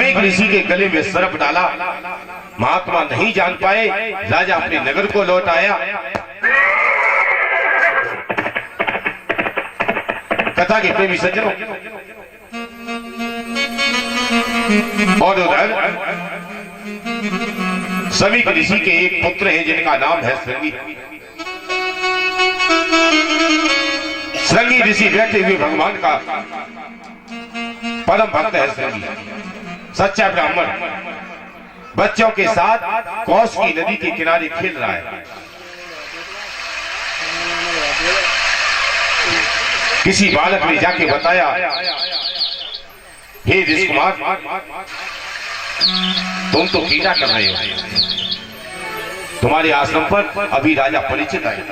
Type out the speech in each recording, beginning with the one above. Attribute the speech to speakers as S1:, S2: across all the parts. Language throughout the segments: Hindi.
S1: सभी ऋषि के गले में सर्प डाला। महात्मा नहीं जान पाए। राजा अपने नगर को लौट आया। कथा के प्रेमी सज्जनों, और उधर सभी ऋषि के एक पुत्र हैं जिनका नाम है श्रृंगी। श्रृंगी ऋषि बैठे हुए भगवान का परम भक्त है। श्रृंगी सच्चा ब्राह्मण बच्चों के साथ कौश की नदी के किनारे खेल रहा है। किसी बालक ने जाके बताया, हे ऋषिकुमार, तुम तो कीड़ा कर रहे हो। तुम्हारे आश्रम पर अभी राजा परीक्षित आए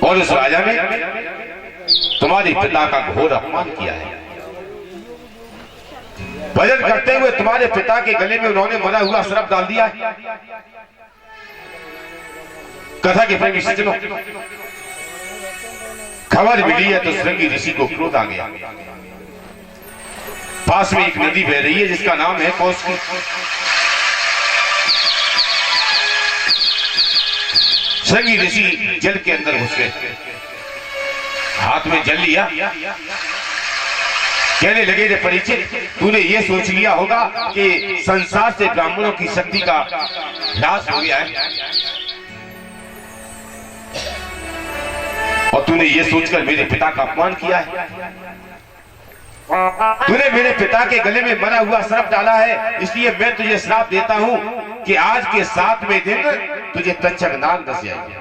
S1: और उस राजा ने तुम्हारे पिता का घोर अपमान किया है। भजन करते हुए तुम्हारे पिता के गले में उन्होंने मरा हुआ सर्प डाल दिया है। कथा के प्रेमी सज्जनों, खबर मिली है तो श्रृंगी ऋषि को क्रोध आ गया। पास में एक नदी बह रही है जिसका नाम है कौशकी। श्रृंगी ऋषि जल के अंदर घुस गए, हाथ में जल लिया, कहने लगे, रे परीक्षित, तूने ये सोच लिया होगा कि संसार से ब्राह्मणों की शक्ति का ह्रास हो गया है और तूने ये सोचकर मेरे पिता का अपमान किया है। तूने मेरे पिता के गले में मरा हुआ सर्प डाला है, इसलिए मैं तुझे श्राप देता हूं कि आज के 7वें दिन तुझे तक्षक नाग डस जाएगी।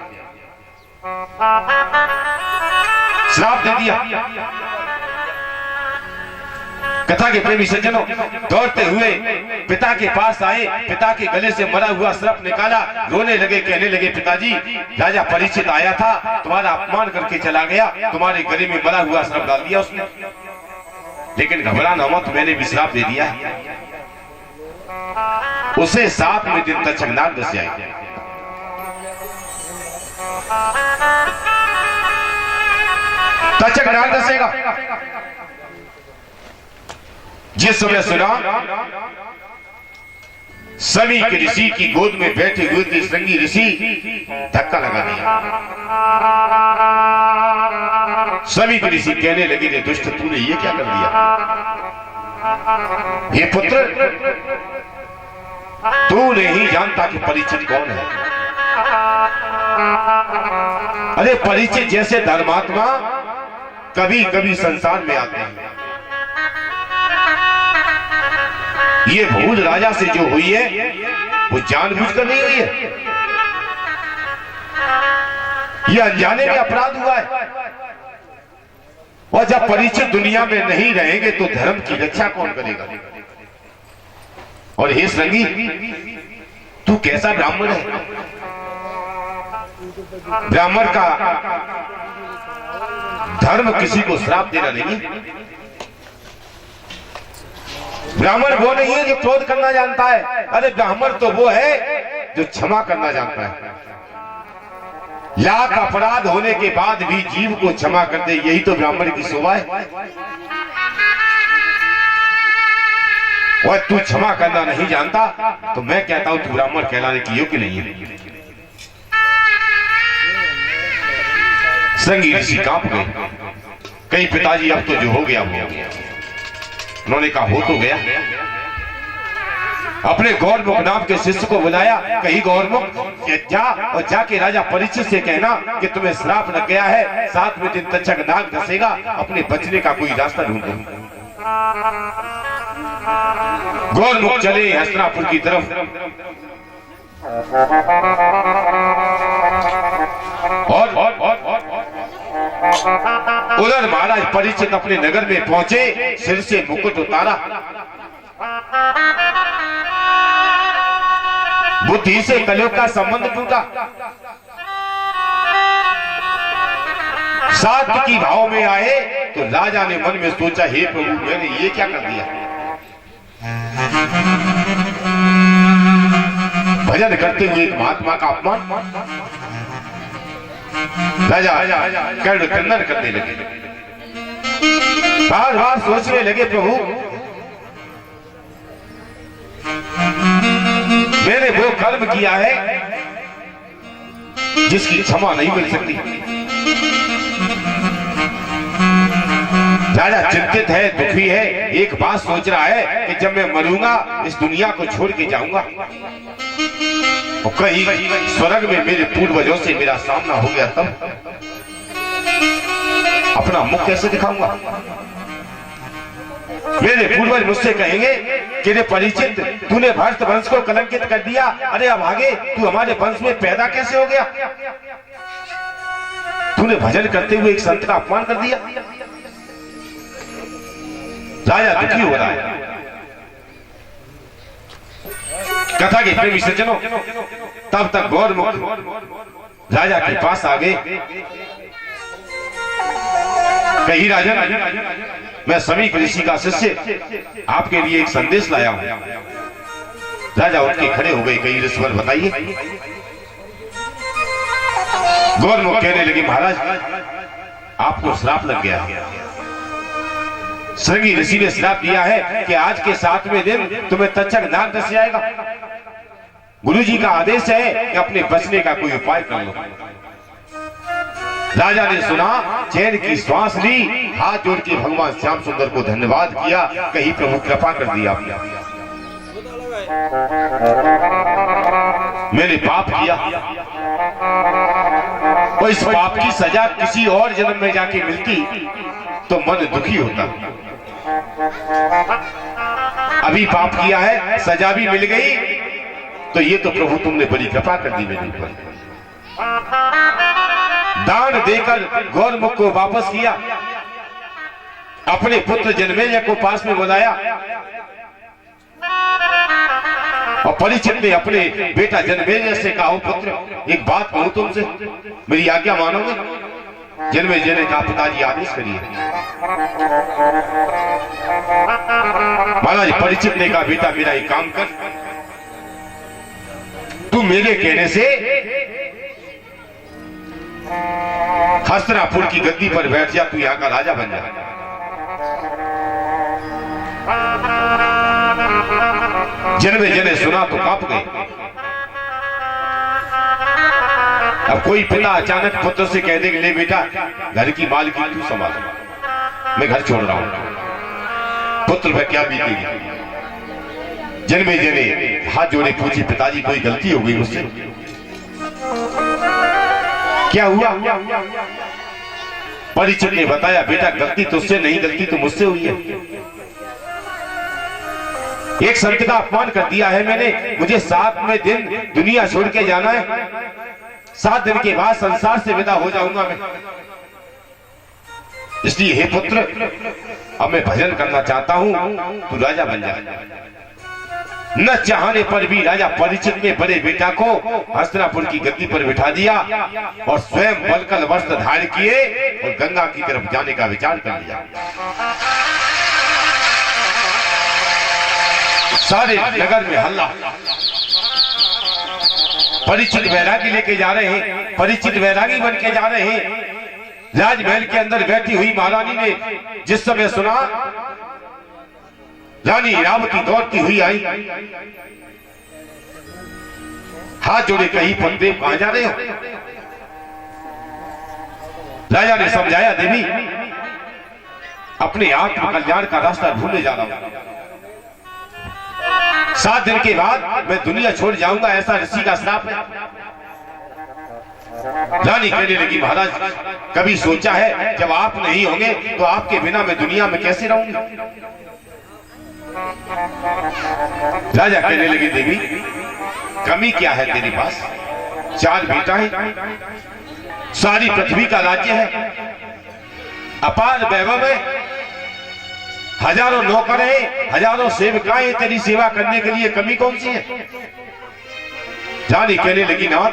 S1: श्राप दे दिया। कथा के प्रेमी सज्जनों, दौड़ते हुए पिता के पास आए, पिता के गले से मरा हुआ सर्प निकाला, रोने लगे, कहने लगे, पिताजी, राजा परीक्षित आया था, तुम्हारा अपमान करके चला गया, तुम्हारे गले में मरा हुआ सर्प डाल दिया उसने। लेकिन घबराना मत, मैंने भी श्राप दे दिया है, उसे 7वें दिन तक्षक नाग डस जाएगी। तक्षक नाग डसेगा। जिस समय सुना, सभी के ऋषि की गोद में बैठे हुए थे श्रृंगी ऋषि, धक्का लगा दिया। सभी के ऋषि कहने लगे, रे दुष्ट, तूने ये क्या कर दिया? ये पुत्र, तू नहीं जानता कि परीक्षित कौन है। अरे परीक्षित जैसे धर्मात्मा कभी कभी संसार में आते हैं। ये भूल राजा से जो हुई है वो जानबूझकर नहीं हुई है, ये अनजाने में अपराध हुआ है। और जब परीक्षित दुनिया में नहीं रहेंगे तो धर्म की रक्षा कौन करेगा? और हे श्रृंगी, तू कैसा ब्राह्मण है? ब्राह्मण का धर्म किसी को श्राप देना नहीं। ब्राह्मण वो नहीं है जो क्रोध करना जानता है। अरे ब्राह्मण तो वो है जो क्षमा करना जानता है। लाख अपराध होने के बाद भी जीव को क्षमा कर दे, यही तो ब्राह्मण की शोभा है। और तू क्षमा करना नहीं जानता तो मैं कहता हूं तू ब्राह्मण कहलाने की योग्य नहीं है। श्रृंगी ऋषि कांप गए, कहीं पिताजी अब तो जो हो गया हो गया। उन्होंने कहा, हो तो गया। अपने गौरमुख नाम के शिष्य को बुलाया, कहीं गौरमुख जा और जाके राजा परीक्षित से कहना कि तुम्हें श्राप लग गया है, 7वें दिन तक्षक नाग डसेगा, अपने बचने का कोई रास्ता ढूंढो। गौरमुख चले हस्तिनापुर की तरफ और उधर महाराज परीक्षित अपने नगर में पहुंचे, सिर से मुकुट उतारा, बुद्धि से कलयुग का संबंध टूटा, सात की भाव में आए तो राजा ने मन में सोचा, हे प्रभु, मैंने ये क्या कर दिया? भजन करते हुए एक महात्मा का अपमान। राजा कर्ण क्रंदन करने लगे। बार बार सोचने लगे, प्रभु मैंने वो कर्म किया है जिसकी क्षमा नहीं मिल सकती। राजा चिंतित है, दुखी है, एक बात सोच रहा है कि जब मैं मरूंगा इस दुनिया को छोड़ के जाऊंगा और कहीं स्वर्ग में मेरे पूर्वजों से मेरा सामना हो गया तब अपना मुख कैसे दिखाऊंगा। मेरे पूर्वज मुझसे कहेंगे कि रे परिचित, तूने भरत वंश को कलंकित कर दिया। अरे अब आगे तू हमारे वंश में पैदा कैसे हो गया? तूने भजन करते हुए एक संत का अपमान कर दिया। राजा दुखी हो रहा है। कथा के प्रेमी सज्जनों, तब तक गौरमुख राजा के पास आ गए। कही राजन, मैं समीक ऋषि का शिष्य आपके लिए एक संदेश लाया हूं। राजा उठ के खड़े हो गए। कई ऋषिवर बताइए। गौरमुख कहने लगे, महाराज आपको श्राप लग गया है। श्रृंगी ऋषि ने श्राप दिया है कि आज के 7वें दिन तुम्हें तक्षक नाग दस जाएगा। गुरुजी का आदेश है कि अपने बचने का कोई उपाय कर लो। राजा ने सुना, चैन की श्वास ली, हाथ जोड़ के भगवान श्याम सुंदर को धन्यवाद किया। कहीं प्रभु कृपा कर दिया, मैंने पाप किया और इस पाप की सजा किसी और जन्म में जाके मिलती तो मन दुखी होता। अभी पाप किया है, सजा भी मिल गई, तो ये तो प्रभु तुमने बड़ी कृपा कर दी मेरे ऊपर। दान देकर गौरमुख को वापस किया। अपने पुत्र जनमेजय को पास में बुलाया और परीक्षित ने अपने बेटा जनमेजय से कहा, पुत्र एक बात कहूं तुमसे, मेरी आज्ञा मानोगे? जनमेजय ने कहा, पिताजी आदेश करिए। महाराज परीक्षित ने कहा, बेटा मेरा एक काम कर, तू मेरे कहने से हस्तिनापुर की गद्दी पर बैठ जा, तू यहां का राजा बन जा। जनमेजय ने सुना तो कांप गए। अब कोई पिता अचानक पुत्र से कह दे, ले बेटा घर की मालकी तू संभाल, मैं घर छोड़ रहा हूं, पुत्र पर क्या बीतेगी? जनमेजय ने हाथ जोड़े पूछी, पिताजी कोई गलती हो गई मुझसे? क्या हुआ? परीक्षित ने बताया, बेटा गलती तुझसे नहीं, गलती तो मुझसे हुई है। एक संत का अपमान कर दिया है मैंने। मुझे 7वें दिन दुनिया छोड़ के जाना है। 7 दिन के बाद संसार से विदा हो जाऊंगा मैं। इसलिए हे पुत्र, अब मैं भजन करना चाहता हूं, तू राजा बन जा। न चाहने पर भी राजा परीक्षित ने बड़े बेटा को हस्तिनापुर की गद्दी पर बिठा दिया और स्वयं बलकल वस्त्र धारण किए और गंगा की तरफ जाने का विचार कर लिया। सारे नगर में हल्ला। परीक्षित वैरागी लेके जा रहे हैं, परीक्षित वैरागी बन के जा रहे हैं। राजमहल के अंदर बैठी हुई महारानी ने जिस समय सुना, रानी इरावती दौड़ती हुई आई, हाथ जोड़े, कहीं पनदेव कहां जा रहे हो? राजा ने समझाया, देवी अपने आत्म कल्याण का रास्ता ढूंढने जा रहा हूं। 7 दिन के बाद मैं दुनिया छोड़ जाऊंगा, ऐसा ऋषि का श्राप है। रानी कहने लगी, महाराज कभी सोचा है जब आप नहीं होंगे तो आपके बिना मैं दुनिया में कैसे रहूंगी? राजा कहने लगे, देवी कमी क्या है तेरे पास? 4 बेटा है, सारी पृथ्वी का राज्य है, अपार वैभव है, हजारों नौकर हैं, हजारों सेवकाएं तेरी सेवा करने के लिए, कमी कौन सी है? रानी कहने लगी, नाथ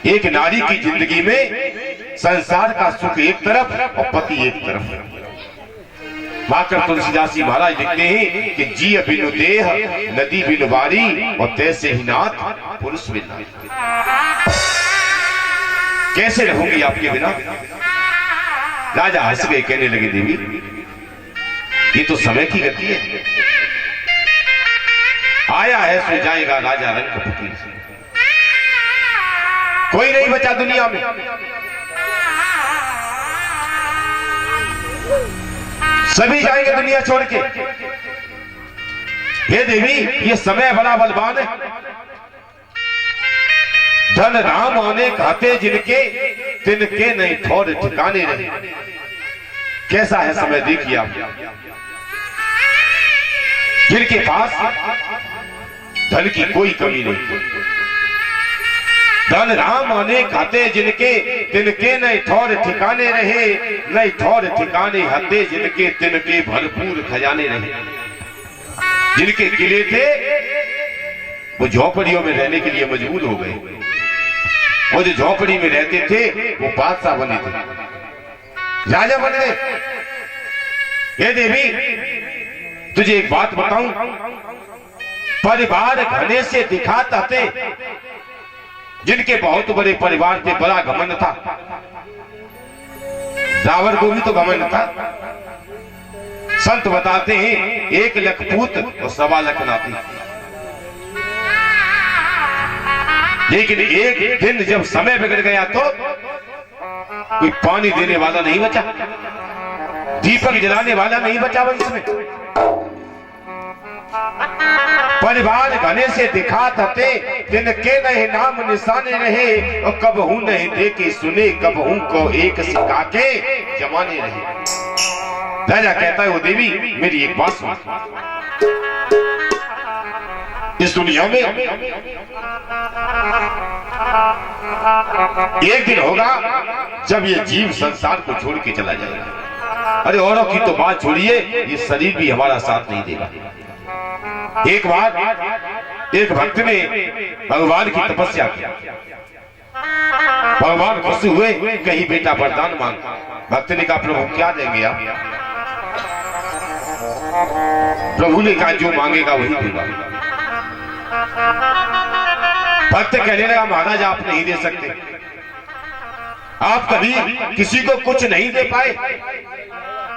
S1: एक नारी की जिंदगी में संसार का सुख एक तरफ और पति एक तरफ। माकर तुलसीदास जी महाराज लिखते हैं कि जी बिनु देह नदी बिनु बारी और तैसे ही नाथ पुरुष बिना। कैसे रहूंगी आपके बिना? राजा हंस गए, कहने लगे देवी ये तो समय की गति है, आया है सो जाएगा राजा रंग फकीर। कोई नहीं बचा दुनिया में, सभी जाएंगे दुनिया छोड़ के। हे देवी ये समय बड़ा बलवान है, धन राम आने खाते जिनके तिनके नहीं ठौर ठिकाने रहे। कैसा है समय देखिए आप, जिनके पास धन की कोई कमी नहीं, धन राम आने खाते जिनके तिनके नहीं ठौर ठिकाने रहे, नहीं ठौर ठिकाने हते जिनके तिनके भरपूर खजाने रहे। जिनके किले थे वो झोपड़ियों में रहने के लिए मजबूर हो गए, वो जो झोपड़ी में रहते थे वो बादशाह बने थे, राजा बन गए। हे देवी तुझे एक बात बताऊं, परिवार घने से दिखाता थे, जिनके बहुत बड़े परिवार थे बड़ा घमंड था। रावण को भी तो घमंड था। संत बताते हैं 1 लाख पूत और 1.25 लाख नाती, लेकिन एक दिन जब समय बिगड़ गया तो कोई पानी देने वाला नहीं बचा, दीपक जलाने वाला नहीं बचा वंश में। परिवार घने से दिखात हते तिनके नहीं नाम निशाने रहे, और कब हूं नहीं देखे सुने, कब हूं को एक सिखा के जमाने रहे। राजा कहता है वो देवी मेरी एक बात सुन, इस दुनिया में एक दिन होगा जब ये जीव संसार को छोड़ के चला जाएगा। अरे औरों की तो बात छोड़िए, ये शरीर भी हमारा साथ नहीं देगा। एक बार एक भक्त ने भगवान की तपस्या की, भगवान खुश हुए, कहीं बेटा वरदान मांग। भक्त ने कहा प्रभु क्या देंगे आप? प्रभु ने कहा जो मांगेगा वही दूंगा। भक्त कहने लगा महाराज आप नहीं दे सकते, आप कभी किसी को कुछ नहीं दे पाए।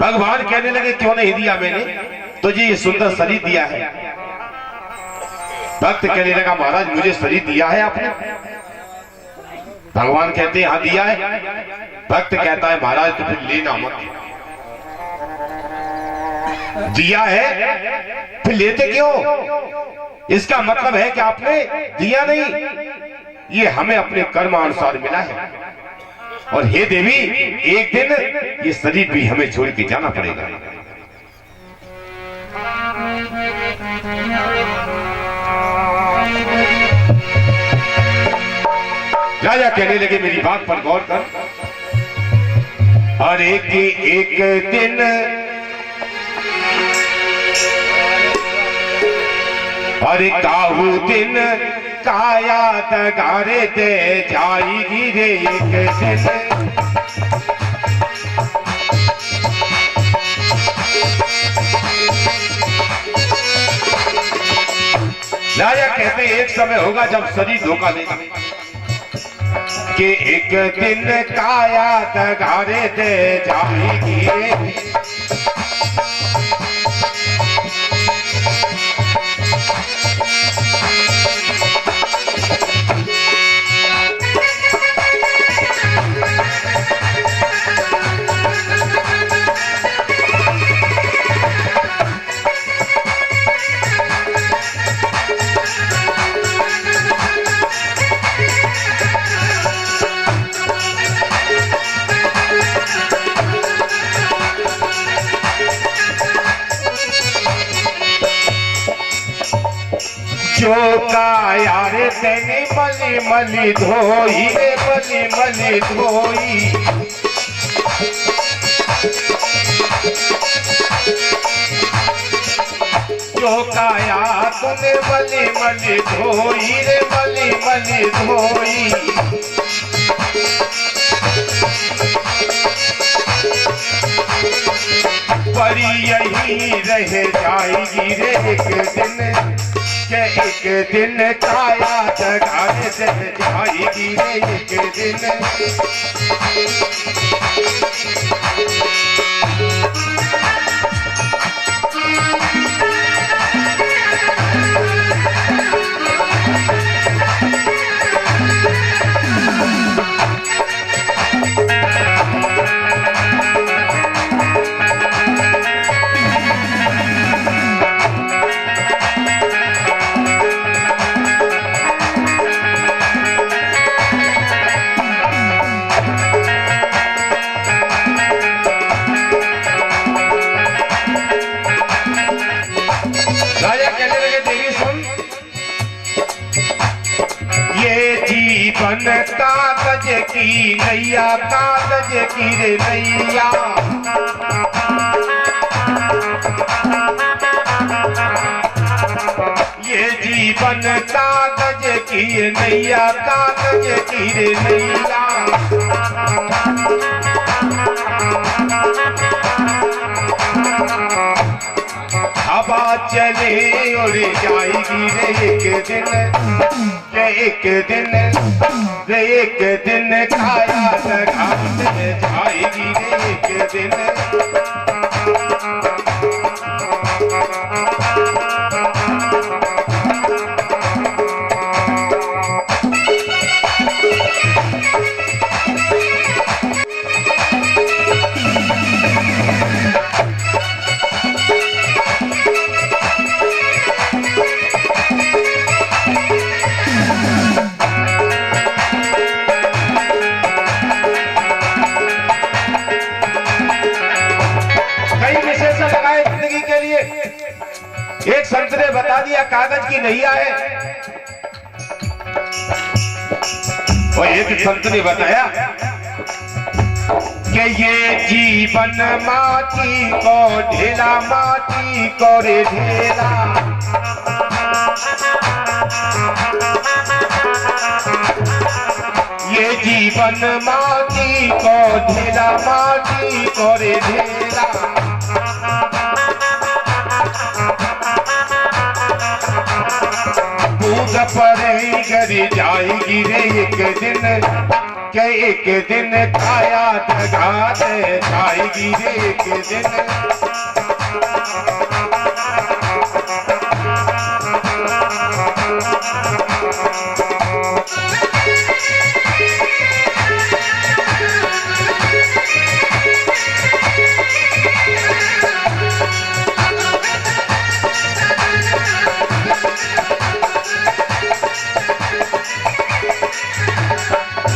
S1: भगवान कहने लगे क्यों नहीं दिया मैंने, तुझे ये सुंदर शरीर दिया है। भक्त कहने लगा महाराज मुझे शरीर दिया है आपने? भगवान कहते हैं हाँ दिया है। भक्त कहता है महाराज तो फिर लेना मत। दिया है फिर लेते क्यों? इसका मतलब है कि आपने दिया नहीं, ये हमें अपने कर्मानुसार मिला है। और हे देवी एक दिन ये शरीर भी हमें छोड़ के जाना पड़ेगा। राजा कहने लगे मेरी बात पर गौर कर, और एक दिन अरे काहू दिन काया तगारे दे जाएगी रे एक दिन। राजा कहते एक समय होगा जब शरीर धोखा देगा, कि एक दिन काया तगारे दे जाएगी रे। जो काया रे तेने मली मली धोई रे मली मली धोई। जो काया तूने मली मली धोई रे मली मली धोई। परी यही रह जाएगी रे एक दिन, एक दिन काया तगारे दे जाएगी रे एक दिन। जीवन कागज की नैया, कागज की रे नैया। ये जीवन कागज की नैया, कागज की रे नैया। हवा चले उड़ जाएगी रे एक दिन, रे एक दिन, रे एक दिन काया घाट जाएगी रे एक दिन। एक संत ने बता दिया कागज की नैया है, और एक संत ने बताया कि ये जीवन माटी को ढेला, माटी को रे ढेला। ये जीवन माटी को ढेला, माटी को रे ढेला। बूझ पड़े गरी जाएगी रे एक दिन, के एक दिन काया घाट जाएगी रे एक दिन।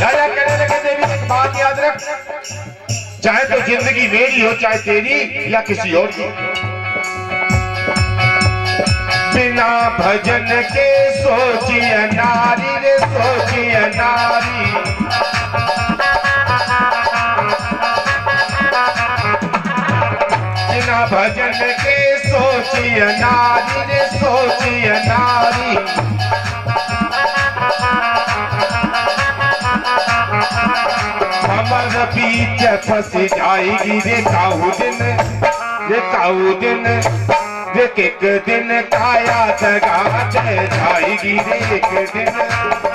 S1: राजा कहने लगे देवी एक बात याद रख, चाहे तो जिंदगी मेरी हो चाहे तेरी या किसी और की, बिना भजन के सोचिए नारी रे, सोचिए नारी। बिना भजन के सोचिए नारी रे, सोचिए नारी। हमर बीच फंस जाएगी रे काऊ दिन, रे काऊ दिन, रे एक दिन काया जगा जाएगी रे एक दिन।